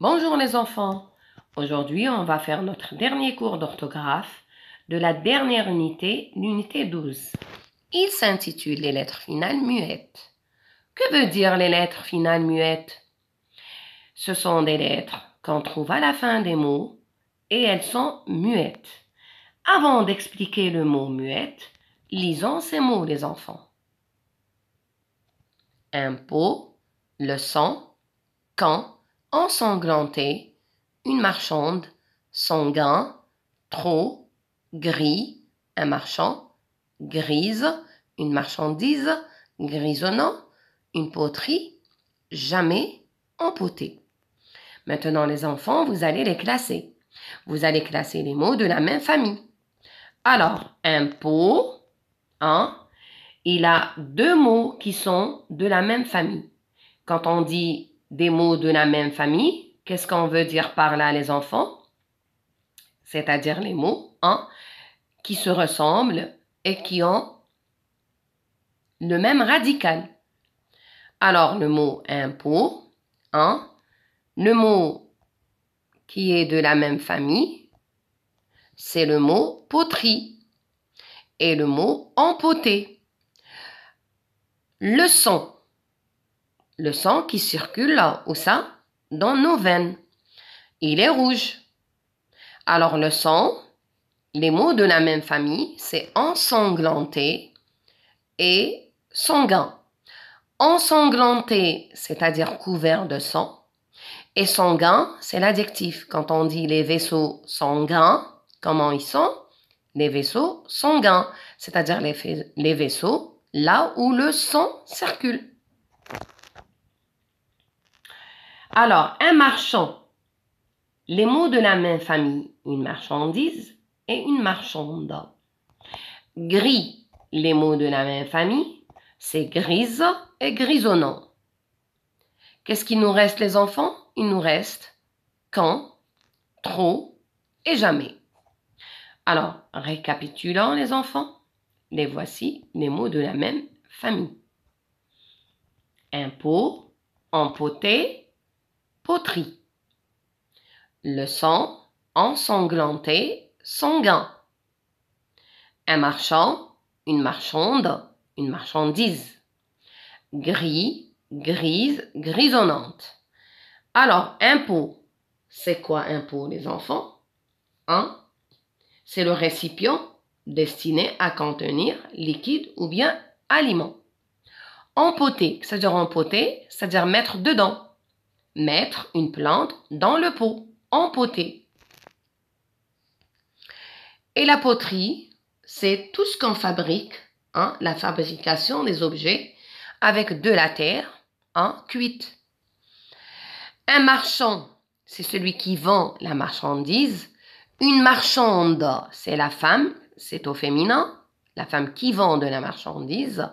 Bonjour les enfants. Aujourd'hui, on va faire notre dernier cours d'orthographe de la dernière unité, l'unité 12. Il s'intitule les lettres finales muettes. Que veut dire les lettres finales muettes? Ce sont des lettres qu'on trouve à la fin des mots et elles sont muettes. Avant d'expliquer le mot muette, lisons ces mots les enfants. Impôt, leçon, quand, ensanglanté, une marchande, sanguin, trop, gris, un marchand, grise, une marchandise, grisonnant, une poterie, jamais, empoté. Maintenant les enfants, vous allez les classer. Vous allez classer les mots de la même famille. Alors, impôt, il a deux mots qui sont de la même famille. Quand on dit des mots de la même famille, qu'est-ce qu'on veut dire par là, les enfants? C'est-à-dire les mots qui se ressemblent et qui ont le même radical. Alors, le mot impôt, le mot qui est de la même famille, c'est le mot poterie et le mot empoté. Le sang qui circule là, où ça? Dans nos veines. Il est rouge. Alors le sang, les mots de la même famille, c'est ensanglanté et sanguin. Ensanglanté, c'est-à-dire couvert de sang, et sanguin, c'est l'adjectif. Quand on dit les vaisseaux sanguins, comment ils sont? Les vaisseaux sanguins, c'est-à-dire les vaisseaux là où le sang circule. Alors, un marchand, les mots de la même famille, une marchandise et une marchande. Gris, les mots de la même famille, c'est grise et grisonnant. Qu'est-ce qu'il nous reste les enfants? Il nous reste quand, trop et jamais. Alors, récapitulons les enfants, les voici les mots de la même famille. Impôt, empoté, poterie. Le sang, ensanglanté, sanguin. Un marchand, une marchande, une marchandise. Gris, grise, grisonnante. Alors, impôt, c'est quoi impôt, les enfants? C'est le récipient destiné à contenir liquide ou bien aliment. Empoter, c'est-à-dire mettre dedans. Mettre une plante dans le pot. Empoter. Et la poterie, c'est tout ce qu'on fabrique, la fabrication des objets avec de la terre cuite. Un marchand, c'est celui qui vend la marchandise. Une marchande, c'est la femme, c'est au féminin, la femme qui vend de la marchandise.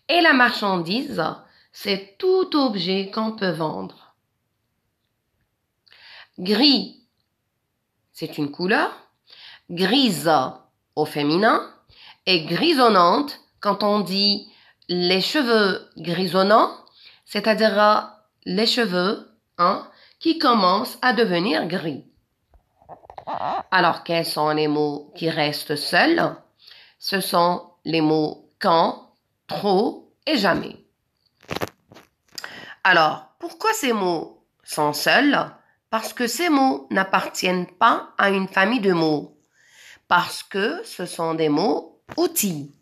Et la marchandise, c'est tout objet qu'on peut vendre. Gris, c'est une couleur. Grise au féminin et grisonnante quand on dit les cheveux grisonnants, c'est-à-dire les cheveux qui commencent à devenir gris. Alors, quels sont les mots qui restent seuls? Ce sont les mots quand, trop et jamais. Alors, pourquoi ces mots sont seuls? Parce que ces mots n'appartiennent pas à une famille de mots. Parce que ce sont des mots outils.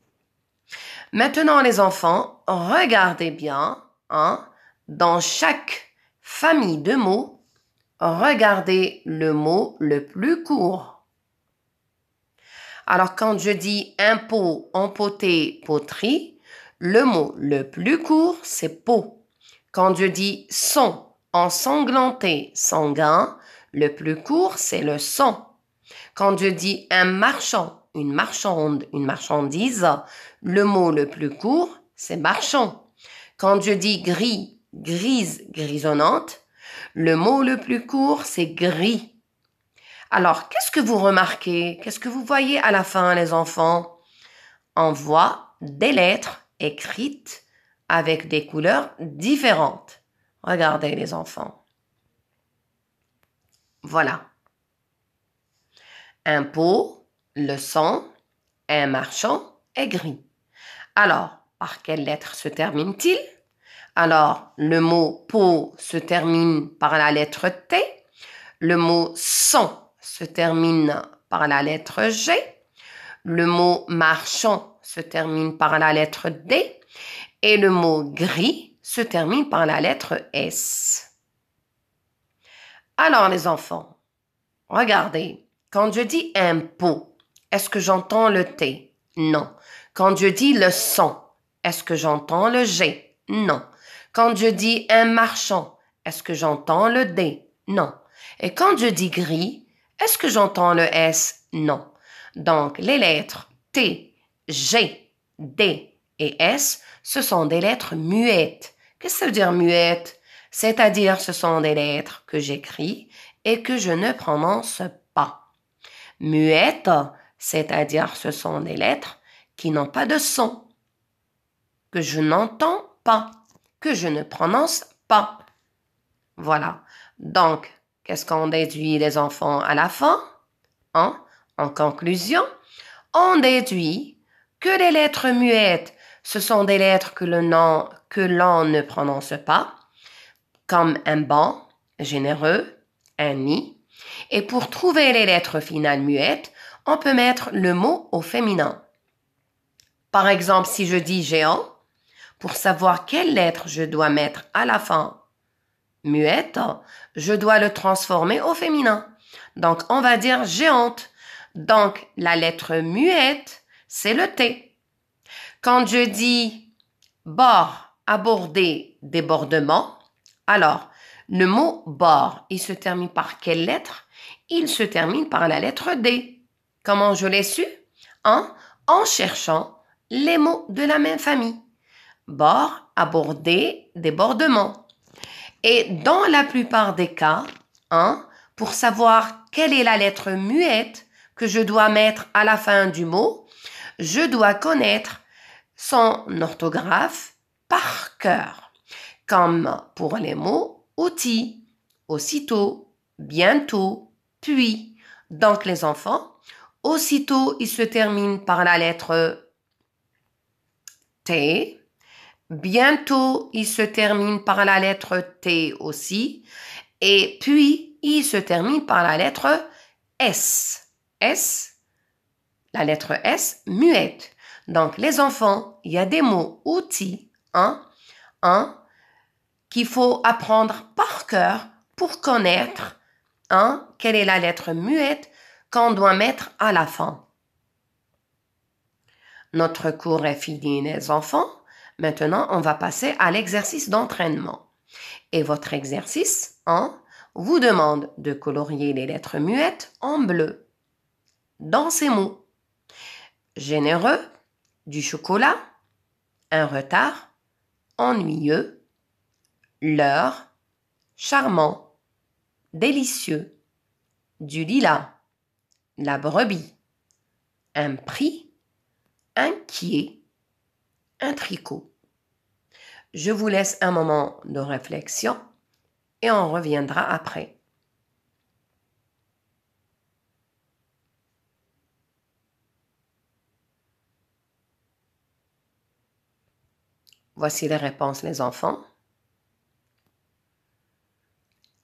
Maintenant, les enfants, regardez bien, dans chaque famille de mots, regardez le mot le plus court. Alors, quand je dis impôt, empoté, poterie, le mot le plus court, c'est pot. Quand je dis son, ensanglanté, sanguin, le plus court, c'est le sang. Quand je dis un marchand, une marchande, une marchandise, le mot le plus court, c'est marchand. Quand je dis gris, grise, grisonnante, le mot le plus court, c'est gris. Alors, qu'est-ce que vous remarquez? Qu'est-ce que vous voyez à la fin, les enfants? On voit des lettres écrites avec des couleurs différentes. Regardez, les enfants. Voilà. Un pot, leçon, un marchand est gris. Alors, par quelle lettre se termine-t-il? Alors, le mot pot se termine par la lettre T. Le mot son se termine par la lettre G. Le mot marchand se termine par la lettre D. Et le mot gris se termine par la lettre S. Alors, les enfants, regardez. Quand je dis un pot, est-ce que j'entends le T? Non. Quand je dis le son, est-ce que j'entends le G? Non. Quand je dis un marchand, est-ce que j'entends le D? Non. Et quand je dis gris, est-ce que j'entends le S? Non. Donc, les lettres T, G, D et S, ce sont des lettres muettes. Qu'est-ce que ça veut dire muette? C'est-à-dire, ce sont des lettres que j'écris et que je ne prononce pas. Muette, c'est-à-dire ce sont des lettres qui n'ont pas de son, que je n'entends pas, que je ne prononce pas. Voilà. Donc, qu'est-ce qu'on déduit les enfants à la fin? En conclusion, on déduit que les lettres muettes, ce sont des lettres que l'on ne prononce pas, comme un banc, généreux, un nid. Et pour trouver les lettres finales muettes, on peut mettre le mot au féminin. Par exemple, si je dis géant, pour savoir quelle lettre je dois mettre à la fin muette, je dois le transformer au féminin. Donc, on va dire géante. Donc, la lettre muette, c'est le T. Quand je dis bord, aborder, débordement, alors, le mot bord, il se termine par quelle lettre? Il se termine par la lettre D. Comment je l'ai su? En cherchant les mots de la même famille. Bord, aborder, débordement. Et dans la plupart des cas, pour savoir quelle est la lettre muette que je dois mettre à la fin du mot, je dois connaître son orthographe par cœur. Comme pour les mots outil, aussitôt, bientôt, puis. Donc les enfants, aussitôt, il se termine par la lettre T. Bientôt, il se termine par la lettre T aussi. Et puis, il se termine par la lettre S. S, la lettre S, muette. Donc, les enfants, il y a des mots outils, qu'il faut apprendre par cœur pour connaître, quelle est la lettre muette qu'on doit mettre à la fin. Notre cours est fini, les enfants. Maintenant, on va passer à l'exercice d'entraînement. Et votre exercice, vous demande de colorier les lettres muettes en bleu. Dans ces mots, généreux, du chocolat, un retard, ennuyeux, l'heure, charmant, délicieux, du lilas, la brebis, un prix, inquiet, un tricot. Je vous laisse un moment de réflexion et on reviendra après. Voici les réponses, les enfants.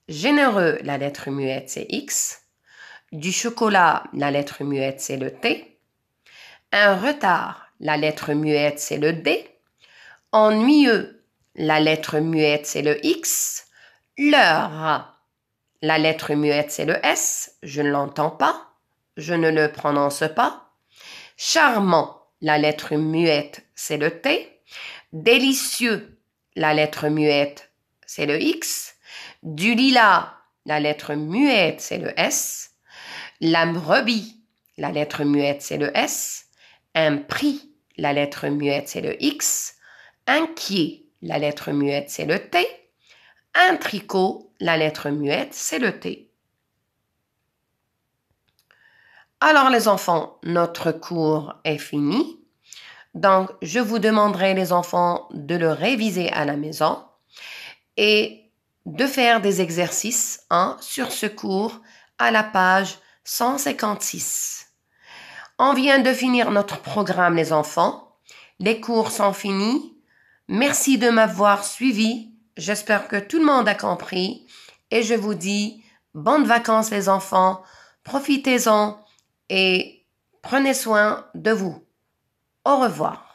Généreux, la lettre muette, c'est X. Du chocolat, la lettre muette, c'est le T. Un retard, la lettre muette, c'est le D. Ennuyeux, la lettre muette, c'est le X. L'heure, la lettre muette, c'est le S. Je ne l'entends pas. Je ne le prononce pas. Charmant, la lettre muette, c'est le T. Délicieux, la lettre muette, c'est le X. Du lilas, la lettre muette, c'est le S. La brebis, la lettre muette, c'est le S. Un prix, la lettre muette, c'est le X. Inquiet, la lettre muette, c'est le T. Un tricot, la lettre muette, c'est le T. Alors les enfants, notre cours est fini. Donc, je vous demanderai les enfants de le réviser à la maison et de faire des exercices sur ce cours à la page 156. On vient de finir notre programme, les enfants. Les cours sont finis. Merci de m'avoir suivi. J'espère que tout le monde a compris. Et je vous dis bonnes vacances, les enfants. Profitez-en et prenez soin de vous. Au revoir.